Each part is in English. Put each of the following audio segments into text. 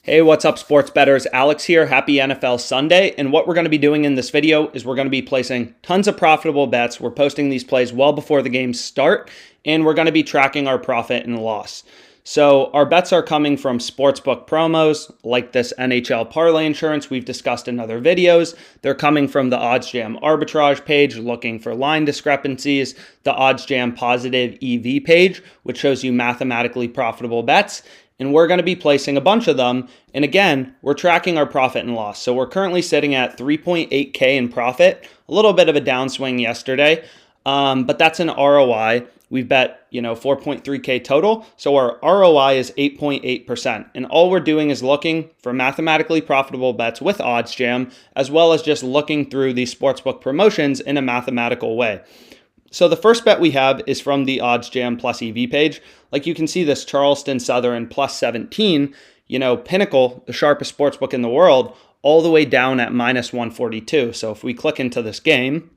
Hey, what's up, sports bettors? Alex here. Happy NFL Sunday. And what we're going to be doing in this video is we're going to be placing tons of profitable bets. We're posting these plays well before the games start, and we're going to be tracking our profit and loss. So our bets are coming from sportsbook promos like this NHL parlay insurance we've discussed in other videos. They're coming from the OddsJam arbitrage page looking for line discrepancies, the OddsJam positive EV page, which shows you mathematically profitable bets. And we're going to be placing a bunch of them. And again, we're tracking our profit and loss. So we're currently sitting at 3.8K in profit, a little bit of a downswing yesterday, but that's an ROI. We've bet, 4.3K total. So our ROI is 8.8%. And all we're doing is looking for mathematically profitable bets with OddsJam, as well as just looking through these sportsbook promotions in a mathematical way. So the first bet we have is from the OddsJam plus EV page. Like you can see this Charleston Southern plus 17, Pinnacle, the sharpest sportsbook in the world, all the way down at minus 142. So if we click into this game,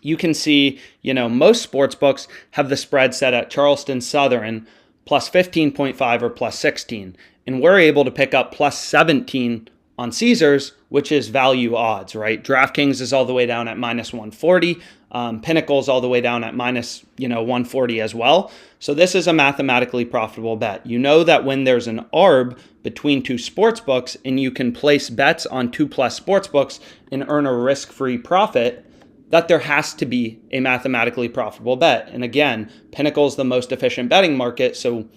you can see, most sportsbooks have the spread set at Charleston Southern plus 15.5 or plus 16. And we're able to pick up plus 17 on Caesars, which is value odds, right? DraftKings is all the way down at minus 140. Pinnacle's all the way down at minus, 140 as well. So this is a mathematically profitable bet. You know that when there's an arb between two sports books and you can place bets on 2+ sports books and earn a risk-free profit, that there has to be a mathematically profitable bet. And again, Pinnacle's the most efficient betting market. So,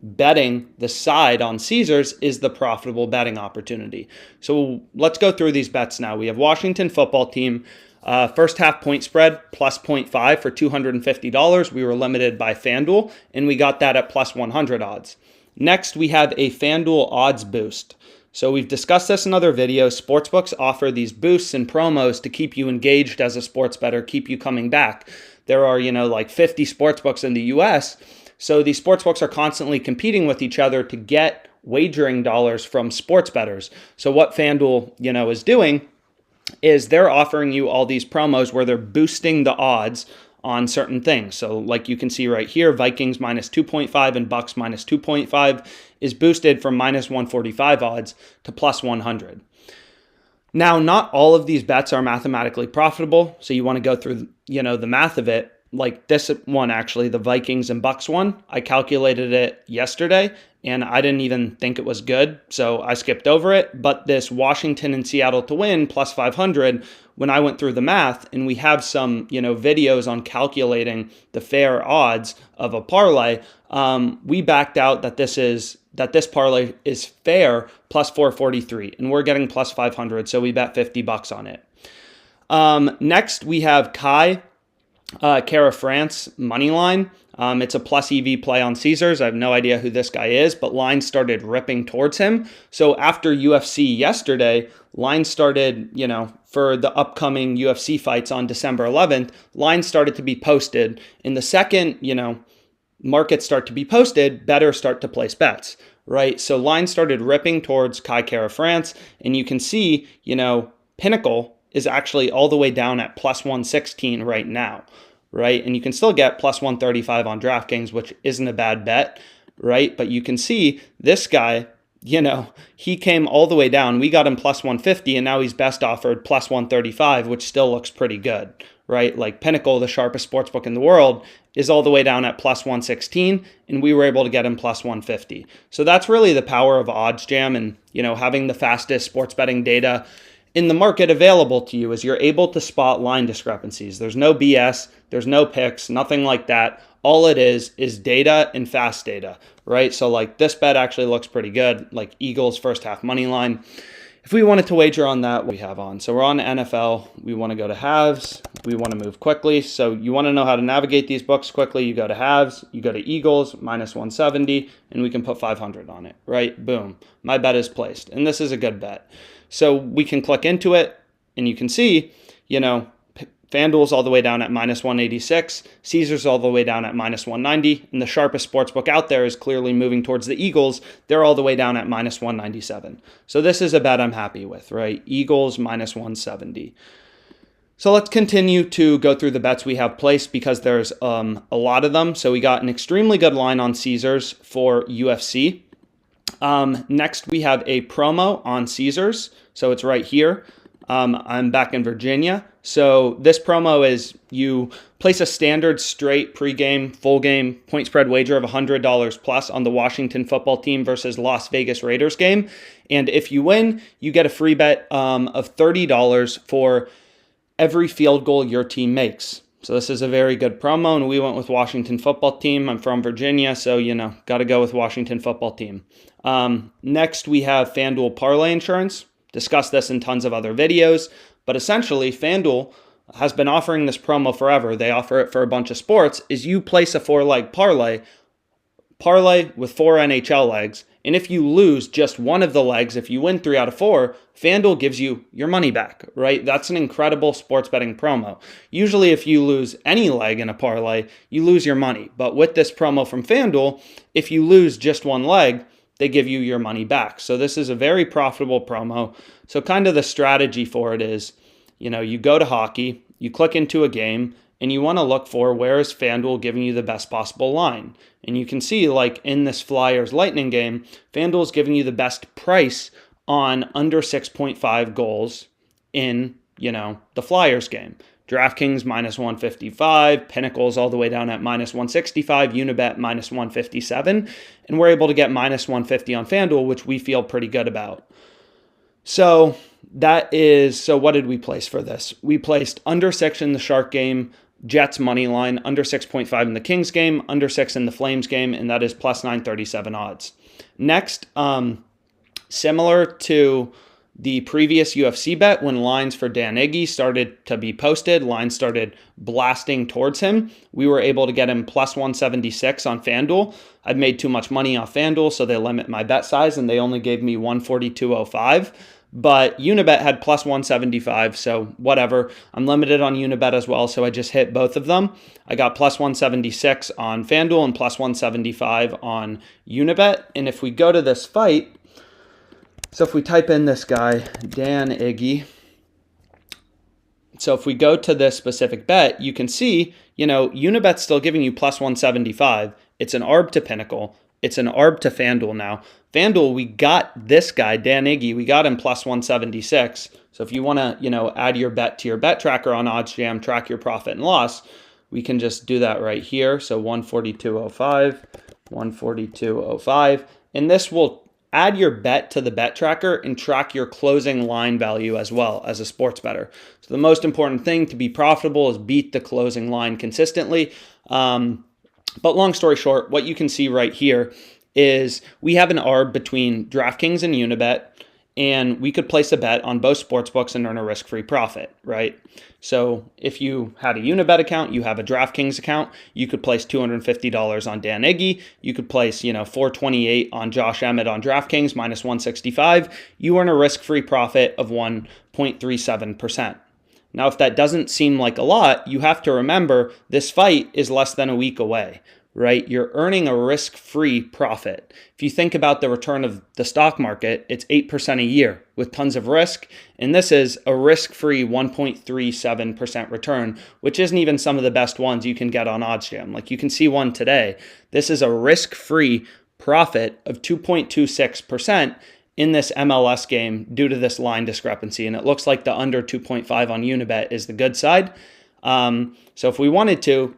betting the side on Caesars is the profitable betting opportunity. So let's go through these bets now. We have Washington football team, first half point spread plus 0.5 for $250. We were limited by FanDuel, and we got that at plus 100 odds. Next, we have a FanDuel odds boost. So we've discussed this in other videos. Sportsbooks offer these boosts and promos to keep you engaged as a sports bettor, keep you coming back. There are, like 50 sportsbooks in the US. So these sportsbooks are constantly competing with each other to get wagering dollars from sports bettors. So what FanDuel, is doing is they're offering you all these promos where they're boosting the odds on certain things. So like you can see right here, Vikings minus 2.5 and Bucks minus 2.5 is boosted from minus 145 odds to plus 100. Now, not all of these bets are mathematically profitable. So you want to go through, the math of it. Like this one, actually, the Vikings and Bucks one, I calculated it yesterday and I didn't even think it was good. So I skipped over it. But this Washington and Seattle to win plus 500, when I went through the math, and we have some, videos on calculating the fair odds of a parlay, we backed out that this parlay is fair plus 443 and we're getting plus 500. So we bet $50 on it. Next, we have Cara France money line. It's a plus EV play on Caesars. I have no idea who this guy is, but lines started ripping towards him. So after UFC yesterday, lines started, for the upcoming UFC fights on December 11th, lines started to be posted. In the second, markets start to be posted, bettors start to place bets, right? So lines started ripping towards Cara France, and you can see, Pinnacle is actually all the way down at plus 116 right now, right? And you can still get plus 135 on DraftKings, which isn't a bad bet, right? But you can see this guy, he came all the way down. We got him plus 150, and now he's best offered plus 135, which still looks pretty good, right? Like Pinnacle, the sharpest sportsbook in the world, is all the way down at plus 116, and we were able to get him plus 150. So that's really the power of OddsJam and, having the fastest sports betting data in the market available to you, is you're able to spot line discrepancies. There's no BS, there's no picks, nothing like that. All it is data and fast data, right? So like this bet actually looks pretty good, like Eagles first half money line. If we wanted to wager on that, what we have on. So we're on NFL, we want to go to halves, we want to move quickly. So you want to know how to navigate these books quickly, you go to halves, you go to Eagles, minus 170, and we can put 500 on it, right? Boom, my bet is placed, and this is a good bet. So we can click into it, and you can see, FanDuel's all the way down at minus 186, Caesars all the way down at minus 190, and the sharpest sportsbook out there is clearly moving towards the Eagles. They're all the way down at minus 197. So this is a bet I'm happy with, right? Eagles minus 170. So let's continue to go through the bets we have placed because there's a lot of them. So we got an extremely good line on Caesars for UFC. Next, we have a promo on Caesars. So it's right here. I'm back in Virginia. So this promo is you place a standard straight pregame, full game point spread wager of $100 plus on the Washington football team versus Las Vegas Raiders game. And if you win, you get a free bet of $30 for every field goal your team makes. So this is a very good promo, and we went with Washington football team. I'm from Virginia, so, got to go with Washington football team. Next, we have FanDuel Parlay Insurance. Discussed this in tons of other videos, but essentially, FanDuel has been offering this promo forever. They offer it for a bunch of sports, is you place a 4-leg parlay with 4 NHL legs, and if you lose just one of the legs, if you win 3 out of 4, FanDuel gives you your money back, right? That's an incredible sports betting promo. Usually if you lose any leg in a parlay, you lose your money. But with this promo from FanDuel, if you lose just one leg, they give you your money back. So this is a very profitable promo. So kind of the strategy for it is, you go to hockey, you click into a game, and you want to look for where is FanDuel giving you the best possible line. And you can see, like in this Flyers Lightning game, FanDuel is giving you the best price on under 6.5 goals in, the Flyers game. DraftKings minus 155, Pinnacle's all the way down at minus 165, Unibet minus 157, and we're able to get minus 150 on FanDuel, which we feel pretty good about. So what did we place for this? We placed under 6 in the Shark game, Jets money line, under 6.5 in the Kings game, under 6 in the Flames game, and that is plus 937 odds. Next, similar to the previous UFC bet, when lines for Dan Iggy started to be posted, lines started blasting towards him, we were able to get him plus 176 on FanDuel. I'd made too much money off FanDuel, so they limit my bet size, and they only gave me 142.05. But Unibet had plus 175, so whatever. I'm limited on Unibet as well, so I just hit both of them. I got plus 176 on FanDuel and plus 175 on Unibet. And if we go to this fight, so if we type in this guy, Dan Iggy, so if we go to this specific bet, you can see, Unibet's still giving you plus 175. It's an ARB to Pinnacle. It's an ARB to FanDuel now. FanDuel, we got this guy, Dan Iggy, we got him plus 176. So if you want to, add your bet to your bet tracker on OddsJam, track your profit and loss, we can just do that right here. So 142.05, 142.05. And this will add your bet to the bet tracker and track your closing line value as well as a sports bettor. So the most important thing to be profitable is beat the closing line consistently. But long story short, what you can see right here is we have an ARB between DraftKings and Unibet, and we could place a bet on both sportsbooks and earn a risk-free profit, right? So if you had a Unibet account, you have a DraftKings account, you could place $250 on Dan Iggy, you could place, $428 on Josh Emmett on DraftKings minus 165, you earn a risk-free profit of 1.37%. Now, if that doesn't seem like a lot, you have to remember this fight is less than a week away, right? You're earning a risk-free profit. If you think about the return of the stock market, it's 8% a year with tons of risk. And this is a risk-free 1.37% return, which isn't even some of the best ones you can get on OddsJam. Like you can see one today. This is a risk-free profit of 2.26% in this MLS game due to this line discrepancy. And it looks like the under 2.5 on Unibet is the good side. So if we wanted to,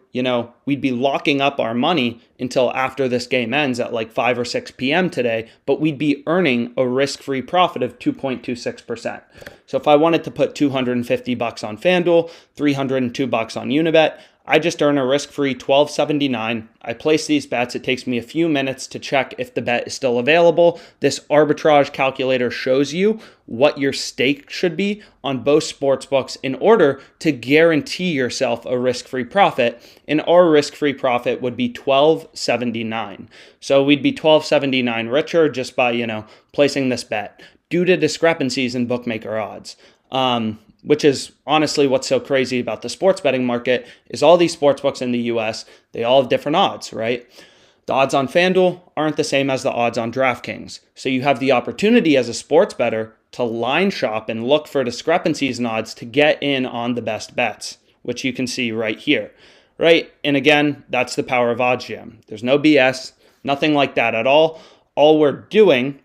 we'd be locking up our money until after this game ends at like 5 or 6 p.m. today, but we'd be earning a risk-free profit of 2.26%. So if I wanted to put $250 on FanDuel, $302 on Unibet, I just earn a risk-free $12.79. I place these bets. It takes me a few minutes to check if the bet is still available. This arbitrage calculator shows you what your stake should be on both sportsbooks in order to guarantee yourself a risk-free profit. And our risk-free profit would be $12.79. So we'd be $12.79 richer just by, placing this bet due to discrepancies in bookmaker odds. Which is honestly what's so crazy about the sports betting market is all these sportsbooks in the US, they all have different odds, right? The odds on FanDuel aren't the same as the odds on DraftKings. So you have the opportunity as a sports bettor to line shop and look for discrepancies in odds to get in on the best bets, which you can see right here, right? And again, that's the power of OddsJam. There's no BS, nothing like that at all. All we're doing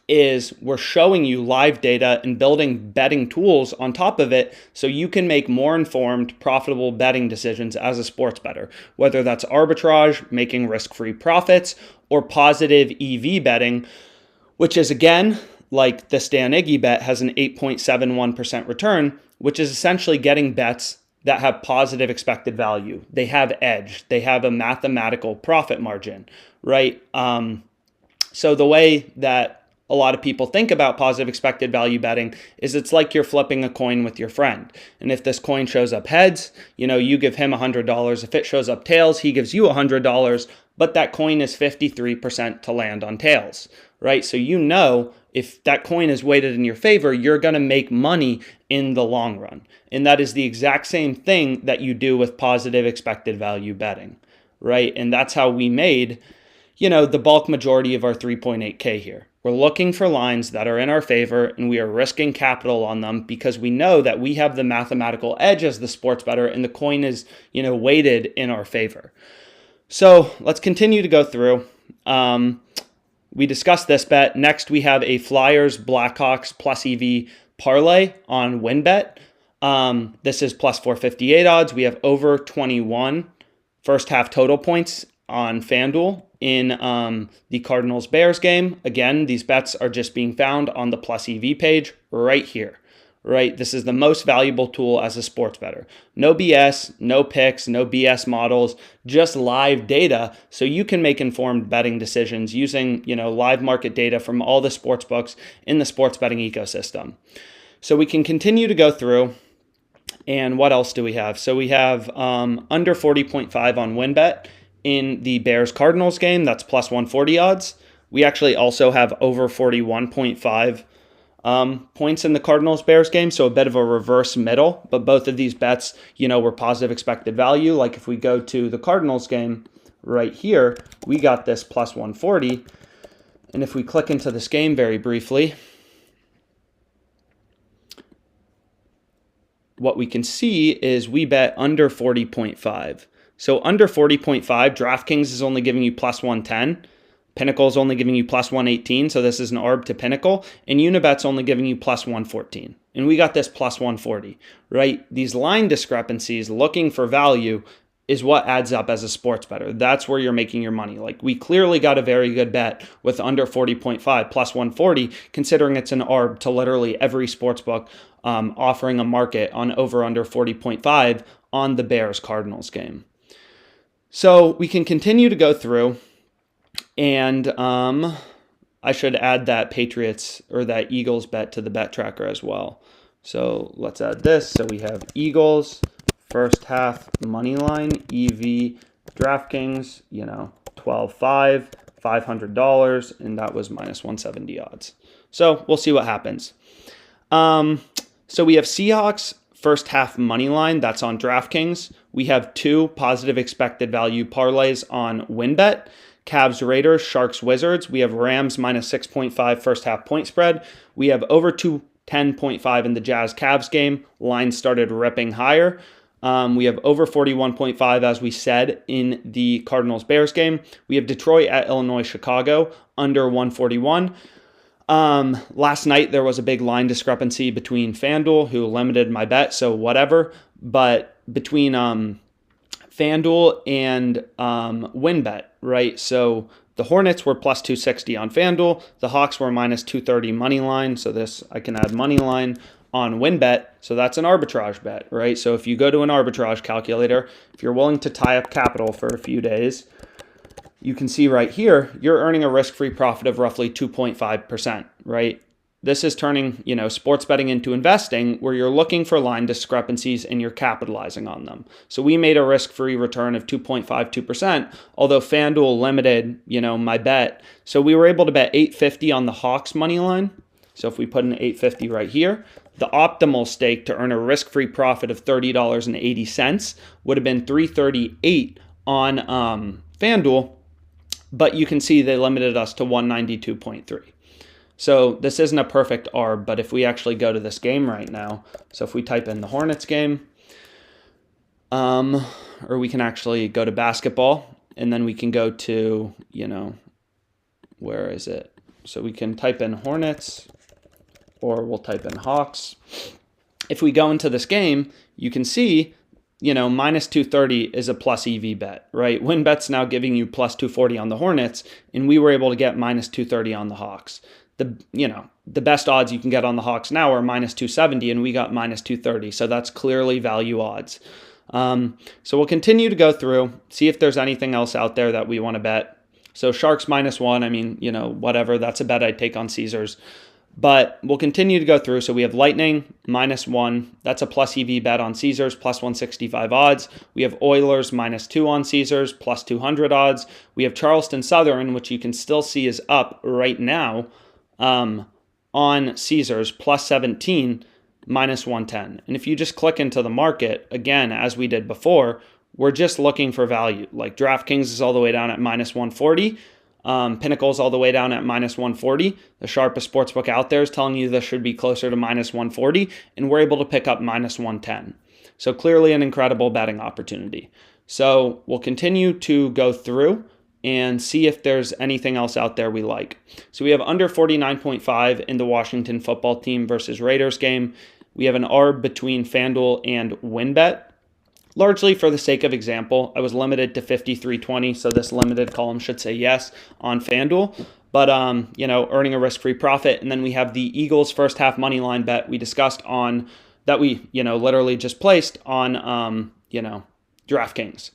is we're showing you live data and building betting tools on top of it so you can make more informed, profitable betting decisions as a sports bettor, whether that's arbitrage, making risk-free profits, or positive EV betting, which is, again, like the Stan Iggy bet, has an 8.71% return, which is essentially getting bets that have positive expected value. They have edge. They have a mathematical profit margin, right? So the way that a lot of people think about positive expected value betting is it's like you're flipping a coin with your friend. And if this coin shows up heads, you give him $100. If it shows up tails, he gives you $100, but that coin is 53% to land on tails, right? So if that coin is weighted in your favor, you're going to make money in the long run. And that is the exact same thing that you do with positive expected value betting, right? And that's how we made, the bulk majority of our 3.8K here. We're looking for lines that are in our favor, and we are risking capital on them because we know that we have the mathematical edge as the sports bettor, and the coin is, weighted in our favor. So let's continue to go through. We discussed this bet. Next, we have a Flyers Blackhawks plus EV parlay on WinBet. This is plus 458 odds. We have over 21 first half total points on FanDuel in the Cardinals-Bears game. Again, these bets are just being found on the plus EV page right here, right? This is the most valuable tool as a sports bettor. No BS, no picks, no BS models, just live data so you can make informed betting decisions using, live market data from all the sports books in the sports betting ecosystem. So we can continue to go through. And what else do we have? So we have under 40.5 on WinBet. In the Bears-Cardinals game, that's plus 140 odds. We actually also have over 41.5 points in the Cardinals-Bears game, so a bit of a reverse middle. But both of these bets, were positive expected value. Like if we go to the Cardinals game right here, we got this plus 140. And if we click into this game very briefly, what we can see is we bet under 40.5. So under 40.5, DraftKings is only giving you plus 110. Pinnacle is only giving you plus 118, so this is an ARB to Pinnacle. And Unibet's only giving you plus 114. And we got this plus 140, right? These line discrepancies, looking for value, is what adds up as a sports bettor. That's where you're making your money. Like, we clearly got a very good bet with under 40.5 plus 140, considering it's an ARB to literally every sports book offering a market on over under 40.5 on the Bears-Cardinals game. So we can continue to go through, and I should add that Patriots or that Eagles bet to the bet tracker as well. So let's add this. So we have Eagles, first half money line, EV, DraftKings, 12.5, $500, and that was minus 170 odds. So we'll see what happens. So we have Seahawks, first half money line, that's on DraftKings. We have 2 positive expected value parlays on WinBet. Cavs, Raiders, Sharks, Wizards. We have Rams minus 6.5 first half point spread. We have over 210.5 in the Jazz Cavs game. Line started ripping higher. We have over 41.5, as we said, in the Cardinals Bears game. We have Detroit at Illinois, Chicago, under 141. Last night there was a big line discrepancy between FanDuel, who limited my bet, so whatever. But between FanDuel and WinBet, right? So the Hornets were plus 260 on FanDuel. The Hawks were minus 230 money line. So this, I can add money line on WinBet. So that's an arbitrage bet, right? So if you go to an arbitrage calculator, if you're willing to tie up capital for a few days, you can see right here, you're earning a risk-free profit of roughly 2.5%, right? This is turning, sports betting into investing, where you're looking for line discrepancies and you're capitalizing on them. So we made a risk-free return of 2.52%, although FanDuel limited, my bet. So we were able to bet 850 on the Hawks money line. So if we put in 850 right here, the optimal stake to earn a risk-free profit of $30.80 would have been $338 on FanDuel, but you can see they limited us to 192.3. So this isn't a perfect ARB, but if we actually go to this game right now, so if we type in the Hornets game, or we can actually go to basketball, and then we can go to, where is it? So we can type in Hornets, or we'll type in Hawks. If we go into this game, you can see, minus 230 is a plus EV bet, right? WinBet's now giving you plus 240 on the Hornets, and we were able to get minus 230 on the Hawks. The best odds you can get on the Hawks now are minus 270, and we got minus 230. So that's clearly value odds. So we'll continue to go through, see if there's anything else out there that we want to bet. So Sharks -1, I mean, whatever, that's a bet I'd take on Caesars. But we'll continue to go through. So we have Lightning -1. That's a plus EV bet on Caesars, plus 165 odds. We have Oilers -2 on Caesars, plus 200 odds. We have Charleston Southern, which you can still see is up right now on Caesars, plus 17, -110. And if you just click into the market, again, as we did before, we're just looking for value. Like DraftKings is all the way down at -140. Pinnacle's all the way down at -140. The sharpest sportsbook out there is telling you this should be closer to -140, and we're able to pick up -110. So clearly an incredible betting opportunity. So we'll continue to go through and see if there's anything else out there we like. So we have under 49.5 in the Washington football team versus Raiders game. We have an ARB between FanDuel and WinBet. Largely for the sake of example, I was limited to 53.20, so this limited column should say yes on FanDuel. But, earning a risk-free profit. And then we have the Eagles first half money line bet we discussed on, that we, literally just placed on, DraftKings.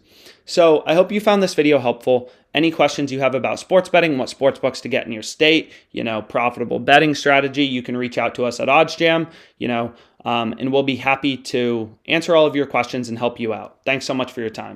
So I hope you found this video helpful. Any questions you have about sports betting, what sportsbooks to get in your state, profitable betting strategy, you can reach out to us at OddsJam, and we'll be happy to answer all of your questions and help you out. Thanks so much for your time.